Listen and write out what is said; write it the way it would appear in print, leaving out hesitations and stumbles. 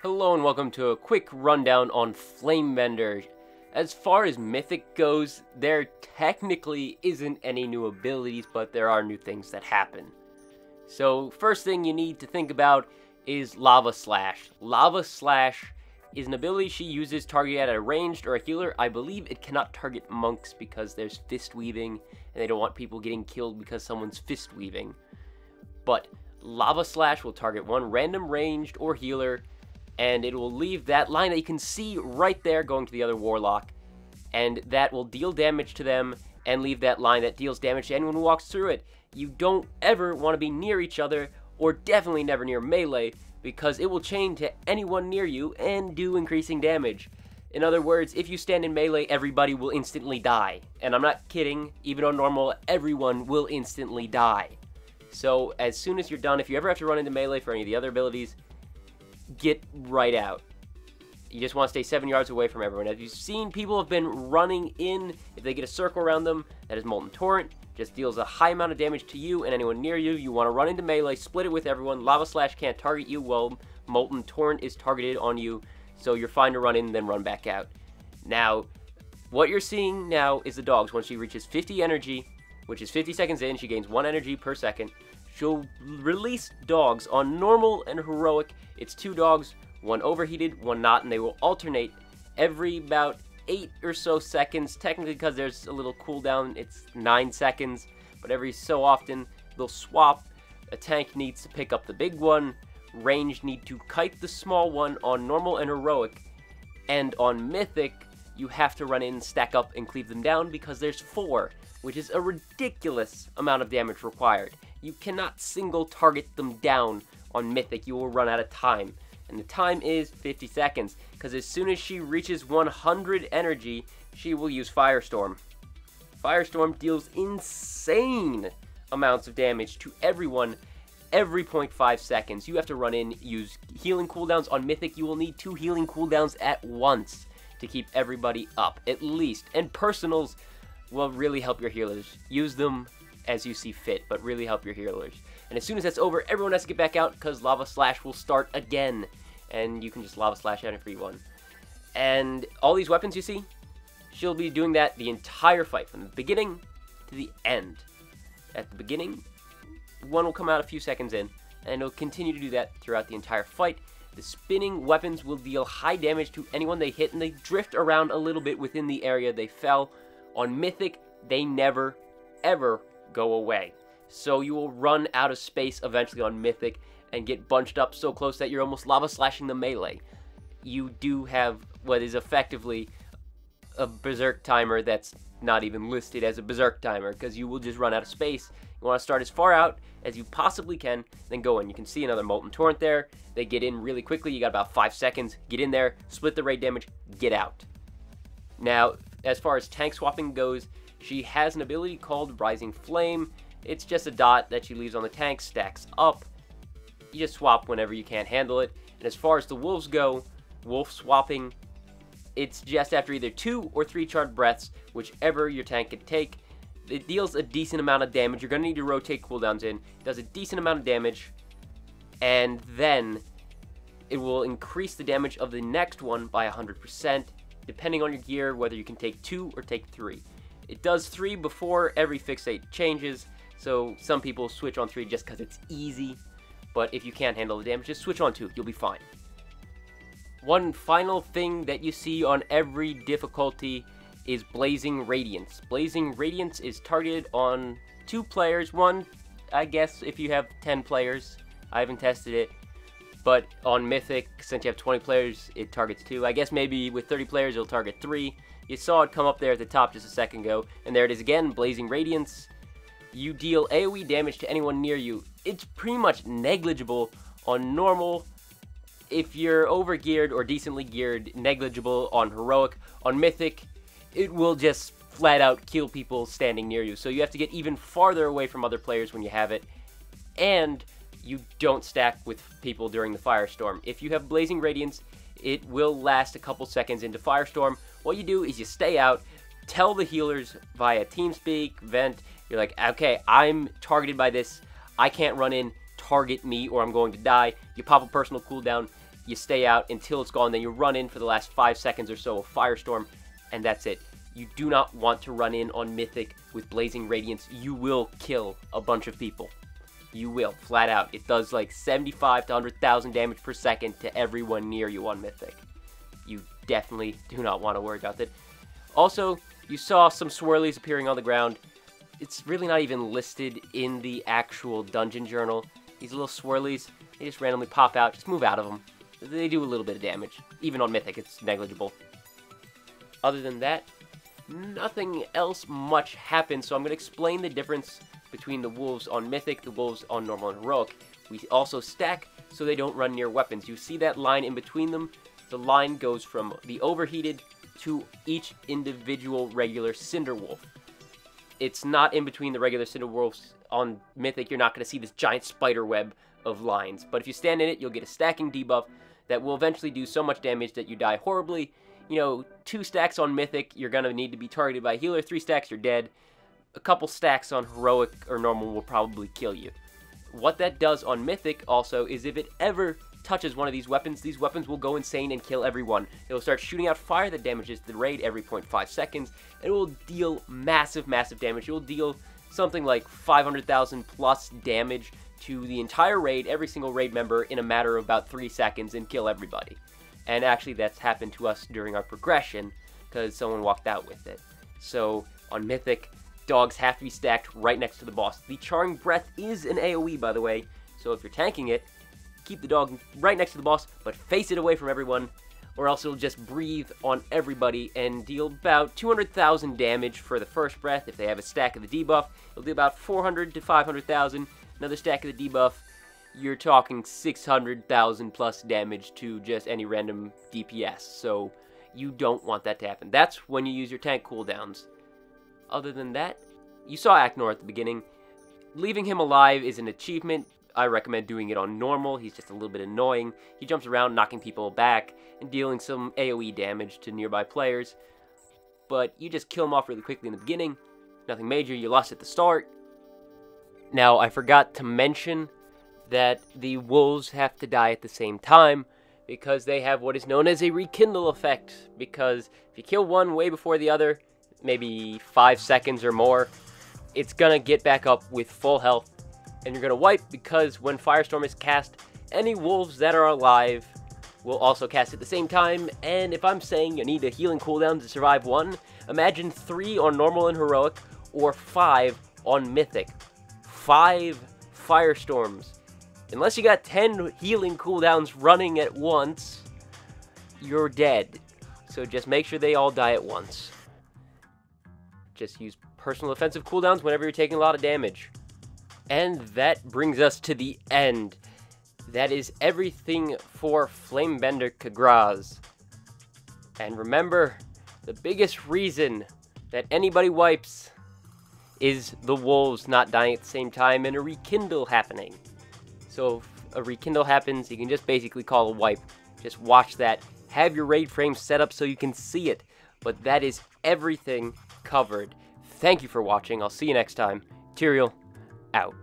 Hello and welcome to a quick rundown on Flamebender. As far as Mythic goes, there technically isn't any new abilities, but there are new things that happen. So first thing you need to think about is Lava Slash. Lava Slash is an ability she uses targeted at a ranged or a healer. I believe it cannot target monks because there's fist weaving, and they don't want people getting killed because someone's fist weaving. But Lava Slash will target one random ranged or healer, and it will leave that line that you can see right there going to the other Warlock, and that will deal damage to them and leave that line that deals damage to anyone who walks through it. You don't ever want to be near each other, or definitely never near melee, because it will chain to anyone near you and do increasing damage. In other words, if you stand in melee, everybody will instantly die. And I'm not kidding, even on normal, everyone will instantly die. So as soon as you're done, if you ever have to run into melee for any of the other abilities, get right out. You just want to stay 7 yards away from everyone. As you've seen, people have been running in. If they get a circle around them, that is Molten Torrent. Just deals a high amount of damage to you and anyone near you. You want to run into melee, split it with everyone. Lava Slash can't target you while Molten Torrent is targeted on you. So you're fine to run in, then run back out. Now, what you're seeing now is the dogs. Once she reaches 50 energy, which is 50 seconds in, she gains 1 energy per second. She'll release dogs on normal and heroic. It's 2 dogs, one overheated, one not, and they will alternate every about 8 or so seconds. Technically, because there's a little cooldown, it's 9 seconds, but every so often they'll swap. A tank needs to pick up the big one, range need to kite the small one on normal and heroic, and on Mythic, you have to run in, stack up, and cleave them down because there's 4, which is a ridiculous amount of damage required. You cannot single target them down on Mythic, you will run out of time. And the time is 50 seconds, because as soon as she reaches 100 energy, she will use Firestorm. Firestorm deals insane amounts of damage to everyone every 0.5 seconds. You have to run in, use healing cooldowns. On Mythic, you will need 2 healing cooldowns at once to keep everybody up, at least. And personals will really help your healers. Use them as you see fit, but really help your healers. And as soon as that's over, everyone has to get back out because Lava Slash will start again. And you can just Lava Slash out if you want. And all these weapons you see, she'll be doing that the entire fight, from the beginning to the end. At the beginning, one will come out a few seconds in, and it'll continue to do that throughout the entire fight. The spinning weapons will deal high damage to anyone they hit, and they drift around a little bit within the area they fell. On Mythic, they never, ever go away. So you will run out of space eventually on Mythic and get bunched up so close that you're almost Lava Slashing the melee. You do have what is effectively a Berserk timer that's not even listed as a Berserk timer, because you will just run out of space. You want to start as far out as you possibly can, then go in. You can see another Molten Torrent there. They get in really quickly. You got about 5 seconds. Get in there, split the raid damage, get out. Now, as far as tank swapping goes, she has an ability called Rising Flame. It's just a dot that she leaves on the tank, stacks up. You just swap whenever you can't handle it. And as far as the wolves go, wolf swapping, it's just after either 2 or 3 charged breaths, whichever your tank can take. It deals a decent amount of damage. You're going to need to rotate cooldowns in. It does a decent amount of damage, and then it will increase the damage of the next one by 100%, depending on your gear, whether you can take 2 or take 3. It does 3 before every fixate changes, so some people switch on 3 just because it's easy, but if you can't handle the damage, just switch on 2, you'll be fine. One final thing that you see on every difficulty is Blazing Radiance. Blazing Radiance is targeted on 2 players. One, I guess, if you have 10 players. I haven't tested it. But on Mythic, since you have 20 players, it targets 2. I guess maybe with 30 players, it'll target 3. You saw it come up there at the top just a second ago. And there it is again, Blazing Radiance. You deal AoE damage to anyone near you. It's pretty much negligible on normal. If you're overgeared or decently geared, negligible on heroic. On Mythic, it will just flat out kill people standing near you. So you have to get even farther away from other players when you have it. And you don't stack with people during the Firestorm. If you have Blazing Radiance, it will last a couple seconds into Firestorm. What you do is you stay out, tell the healers via TeamSpeak, Vent, you're like, okay, I'm targeted by this, I can't run in, target me or I'm going to die. You pop a personal cooldown, You stay out until it's gone, then you run in for the last 5 seconds or so of Firestorm, and that's it. You do not want to run in on Mythic with Blazing Radiance. You will kill a bunch of people. You will, flat out. It does like 75 to 100,000 damage per second to everyone near you on Mythic. You definitely do not want to worry about that. Also, you saw some swirlies appearing on the ground. It's really not even listed in the actual dungeon journal. These little swirlies, they just randomly pop out. Just move out of them. They do a little bit of damage. Even on Mythic, it's negligible. Other than that, nothing else much happens, so I'm going to explain the difference between the wolves on Mythic, the wolves on Normal and Heroic. We also stack so they don't run near weapons. You see that line in between them? The line goes from the overheated to each individual regular Cinder Wolf. It's not in between the regular Cinder Wolves. On Mythic, you're not going to see this giant spider web of lines, but if you stand in it, you'll get a stacking debuff that will eventually do so much damage that you die horribly. You know, 2 stacks on Mythic, you're going to need to be targeted by a healer. 3 stacks, you're dead. A couple stacks on Heroic or Normal will probably kill you. What that does on Mythic also is if it ever touches one of these weapons will go insane and kill everyone. It will start shooting out fire that damages the raid every 0.5 seconds. It will deal massive, massive damage. It will deal something like 500,000 plus damage to the entire raid, every single raid member, in a matter of about 3 seconds and kill everybody. And actually that's happened to us during our progression because someone walked out with it. So on Mythic, dogs have to be stacked right next to the boss. The Charring Breath is an AoE, by the way, so if you're tanking it, keep the dog right next to the boss, but face it away from everyone, or else it'll just breathe on everybody and deal about 200,000 damage for the first breath. If they have a stack of the debuff, it'll do about 400 to 500,000. Another stack of the debuff, you're talking 600,000 plus damage to just any random DPS, so you don't want that to happen. That's when you use your tank cooldowns. Other than that, you saw Aknor at the beginning. Leaving him alive is an achievement. I recommend doing it on Normal. He's just a little bit annoying. He jumps around knocking people back and dealing some AoE damage to nearby players. But you just kill him off really quickly in the beginning. Nothing major, you lost at the start. Now, I forgot to mention that the wolves have to die at the same time because they have what is known as a rekindle effect. Because if you kill one way before the other, maybe 5 seconds or more, it's gonna get back up with full health and you're gonna wipe, because when Firestorm is cast, any wolves that are alive will also cast at the same time. And if I'm saying you need a healing cooldown to survive one, imagine 3 on Normal and Heroic or 5 on Mythic. 5 Firestorms. Unless you got 10 healing cooldowns running at once, you're dead. So just make sure they all die at once. Just use personal offensive cooldowns whenever you're taking a lot of damage. And that brings us to the end. That is everything for Flamebender Ka'graz. And remember, the biggest reason that anybody wipes is the wolves not dying at the same time and a rekindle happening. So if a rekindle happens, you can just basically call a wipe. Just watch that. Have your raid frame set up so you can see it. But that is everything covered. Thank you for watching. I'll see you next time. Tyrael, out.